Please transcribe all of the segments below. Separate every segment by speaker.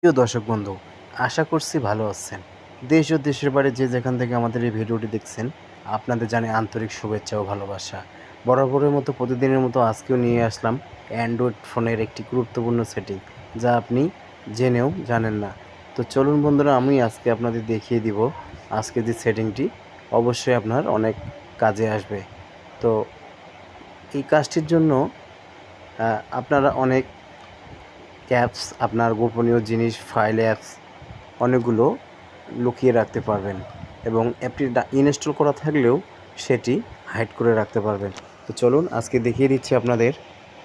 Speaker 1: প্রিয় দর্শক বন্ধু, আশা করছি ভালো আছেন। দেশ ও দেশের বাইরে যে যেখান থেকে আমাদের এই ভিডিওটি দেখছেন, আপনাদের জানাই আন্তরিক শুভেচ্ছা ও ভালোবাসা। বরাবরের মতো প্রতিদিনের মতো আজকেও নিয়ে আসলাম অ্যান্ড্রয়েড ফোনের একটি গুরুত্বপূর্ণ সেটিং, যা আপনি জেনেও জানেন না। তো চলুন বন্ধুরা, আমি আজকে আপনাদের দেখিয়ে দিব আজকে যে সেটিংটি অবশ্যই আপনার অনেক কাজে আসবে। তো এই কাজটির জন্য আপনারা অনেক অ্যাপস, আপনার গোপনীয় জিনিস, ফাইল, অ্যাপস অনেকগুলো লুকিয়ে রাখতে পারবেন এবং অ্যাপটি ইনস্টল করা থাকলেও সেটি হাইড করে রাখতে পারবেন। তো চলুন আজকে দেখিয়ে দিচ্ছি আপনাদের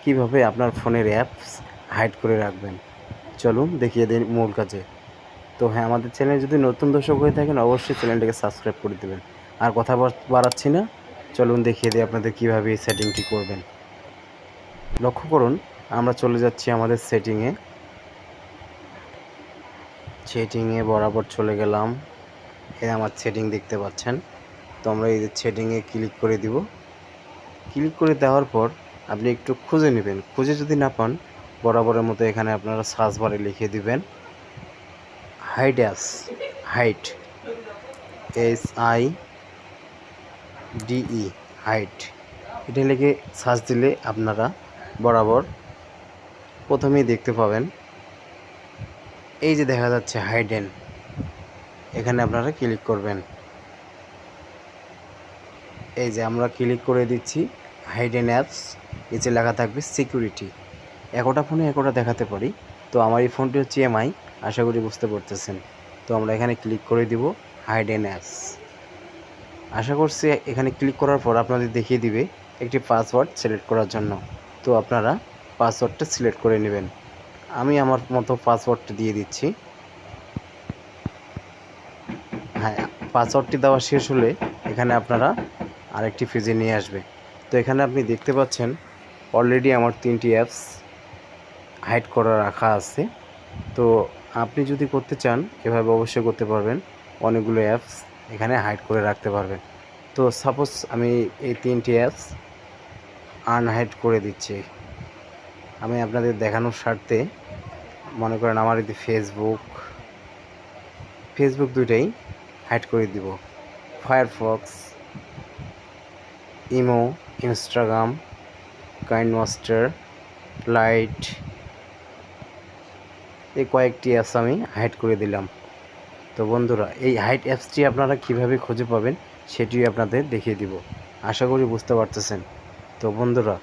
Speaker 1: কিভাবে আপনার ফোনের অ্যাপস হাইড করে রাখবেন। চলুন দেখিয়ে দিন মূল কাজে। তো হ্যাঁ, আমাদের চ্যানেলে যদি নতুন দর্শক হয়ে থাকেন অবশ্যই চ্যানেলটিকে সাবস্ক্রাইব করে দেবেন। আর কথা বাড়াচ্ছি না, চলুন দেখিয়ে দিই আপনাদের কীভাবে এই সেটিংটি করবেন। লক্ষ্য করুন, আমরা চলে যাচ্ছি আমাদের সেটিংয়ে বরাবর চলে গেলাম। আমার সেটিং দেখতে পাচ্ছেন। তো আমরা এই যে সেটিংয়ে ক্লিক করে দিব। ক্লিক করে দেওয়ার পর আপনি একটু খুঁজে নেবেন। খুঁজে যদি না পান, বরাবরের মতো এখানে আপনারা সার্চ বারে লিখে দিবেন hide apps, hide, HIDE, hide. এটা লিখে সার্চ দিলে আপনারা বরাবর প্রথমেই দেখতে পাবেন এই যে দেখা যাচ্ছে হাইডেন, এখানে আপনারা ক্লিক করবেন। এই যে আমরা ক্লিক করে দিচ্ছি হাইডেন অ্যাপস, নিচে লেখা থাকবে সিকিউরিটি। একটা ফোনে একটা দেখাতে পারি। তো আমার এই ফোনটি হচ্ছে MI, আশা করি বুঝতে পারতেছেন। তো আমরা এখানে ক্লিক করে দিব হাইডেন অ্যাপস। আশা করছি এখানে ক্লিক করার পর আপনাদের দেখিয়ে দিবে একটি পাসওয়ার্ড সিলেক্ট করার জন্য। তো আপনারা পাসওয়ার্ডটা সিলেক্ট করে নেবেন। আমি আমার মতো পাসওয়ার্ডটা দিয়ে দিচ্ছি। হ্যাঁ, পাসওয়ার্ডটি দেওয়া শেষ হলে এখানে আপনারা আরেকটি পেজে নিয়ে আসবে। তো এখানে আপনি দেখতে পাচ্ছেন অলরেডি আমার 3টি অ্যাপস হাইড করা রাখা আছে। তো আপনি যদি করতে চান এভাবে অবশ্যই করতে পারবেন। অনেকগুলো অ্যাপস এখানে হাইড করে রাখতে পারবেন। তো সাপোজ আমি এই 3টি অ্যাপস আনহাইড করে দিচ্ছি। আমি আপনাদের দেখানোর স্বার্থে মনে করেন আমার এই ফেসবুক দুইটাই হাইড করে দিব। Firefox, imo, Instagram, KineMaster, light, এই কয়েকটি অ্যাপস আমি হাইড করে দিলাম। তো বন্ধুরা, এই হাইড অ্যাপসটি আপনারা কিভাবে খুঁজে পাবেন সেটিও আপনাদের দেখিয়ে দিব। আশা করি বুঝতে পারতেছেন। তো বন্ধুরা,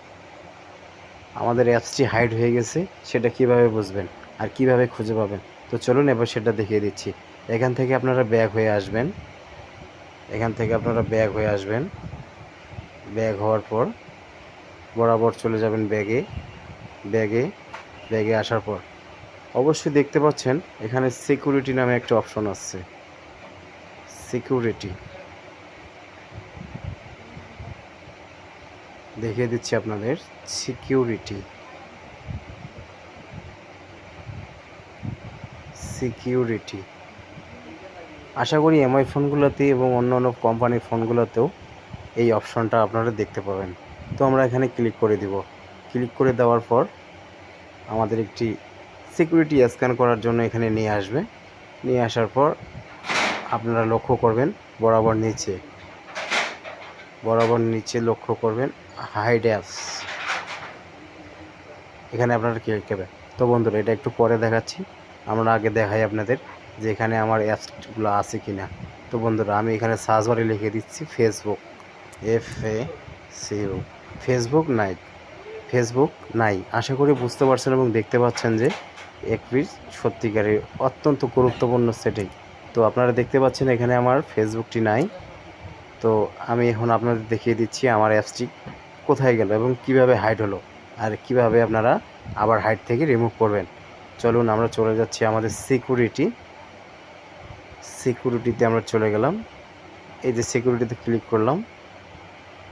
Speaker 1: আমাদের অ্যাপসটি হাইড হয়ে গেছে, সেটা কিভাবে বুঝবেন আর কিভাবে খুঁজে পাবেন, তো চলুন এবার সেটা দেখিয়ে দিচ্ছি। এখান থেকে আপনারা ব্যাক হয়ে আসবেন। ব্যাক হওয়ার পর বরাবর চলে যাবেন ব্যাগে আসার পর অবশ্যই দেখতে পাচ্ছেন এখানে সিকিউরিটি নামে একটা অপশন আছে। সিকিউরিটি দেখিয়ে দিচ্ছি আপনাদের। সিকিউরিটি আশা করি MI ফোনগুলোতে এবং অন্যান্য কোম্পানির ফোনগুলোতেও এই অপশনটা আপনারা দেখতে পাবেন। তো আমরা এখানে ক্লিক করে দিব। ক্লিক করে দেওয়ার পর আমাদের একটি সিকিউরিটি স্ক্যান করার জন্য এখানে নিয়ে আসবে। নিয়ে আসার পর আপনারা লক্ষ্য করবেন বরাবর নিচে লক্ষ্য করবেন হাইড অ্যাপস, এখানে আপনারা ক্লিক করবেন। তো বন্ধুরা, এটা একটু পরে দেখাচ্ছি। আমরা আগে দেখাই আপনাদের যে এখানে আমার অ্যাপসগুলো আছে কিনা। তো বন্ধুরা, আমি এখানে সার্চ বারে লিখে দিচ্ছি ফেসবুক, FACU। ফেসবুক নাই। আশা করি বুঝতে পারছেন এবং দেখতে পাচ্ছেন যে একটি সত্যিকারের অত্যন্ত গুরুত্বপূর্ণ সেটিং। তো আপনারা দেখতে পাচ্ছেন এখানে আমার ফেসবুকটি নাই। তো আমি এখন আপনাদের দেখিয়ে দিচ্ছি আমার অ্যাপসটি কোথায় গেল এবং কিভাবে হাইড হলো আর কিভাবে আপনারা আবার হাইড থেকে রিমুভ করবেন। চলুন আমরা চলে যাচ্ছি আমাদের সিকিউরিটিতে আমরা চলে গেলাম। এই যে সিকিউরিটিতে ক্লিক করলাম,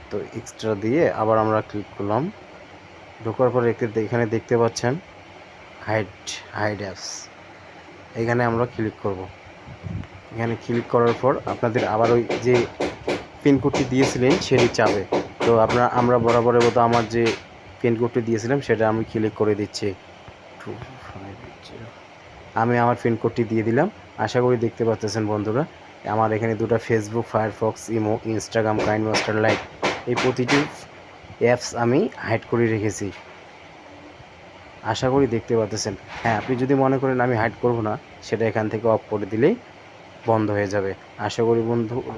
Speaker 1: তো এক্সট্রা দিয়ে আবার আমরা ক্লিক করলাম। ঢোকার পর এখানে দেখতে পাচ্ছেন হাইড অ্যাপস, এখানে আমরা ক্লিক করব। এখানে ক্লিক করার পর আপনাদের আবার ওই যে পিনকোডটি দিয়েছিলেন সেটি চাবে। তো আমরা বরাবরের মতো আমার যে পিনকোডটি দিয়েছিলাম সেটা আমি ক্লিক করে দিচ্ছি 2580। আমি আমার পিন কোডটি দিয়ে দিলাম। আশা করি দেখতে পাচ্ছেন বন্ধুরা, আমার এখানে দুটো Facebook, Firefox, imo, Instagram, KineMaster, like এই প্রতিটি অ্যাপস আমি হাইড করে রেখেছি। আশা করি দেখতে পাচ্ছেন। হ্যাঁ, আপনি যদি মনে করেন আমি হাইড করব না, সেটা এখান থেকে অফ করে দিলেই বন্ধ হয়ে যাবে। আশা করি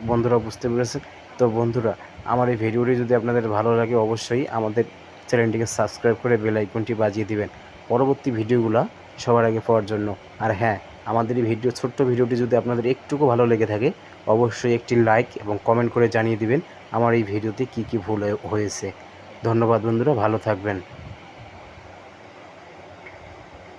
Speaker 1: বন্ধুরা বুঝতে পেরেছেন। তো বন্ধুরা, আমার এই ভিডিওটি যদি আপনাদের ভালো লাগে অবশ্যই আমাদের চ্যানেলটিকে সাবস্ক্রাইব করে বেল আইকনটি বাজিয়ে দিবেন পরবর্তী ভিডিওগুলো সবার আগে পাওয়ার জন্য। আর হ্যাঁ, আমাদের এই ছোট্ট ভিডিওটি যদি আপনাদের একটুকু ভালো লেগে থাকে অবশ্যই একটি লাইক এবং কমেন্ট করে জানিয়ে দিবেন আমার এই ভিডিওতে কী কী ভুল হয়েছে। ধন্যবাদ বন্ধুরা, ভালো থাকবেন।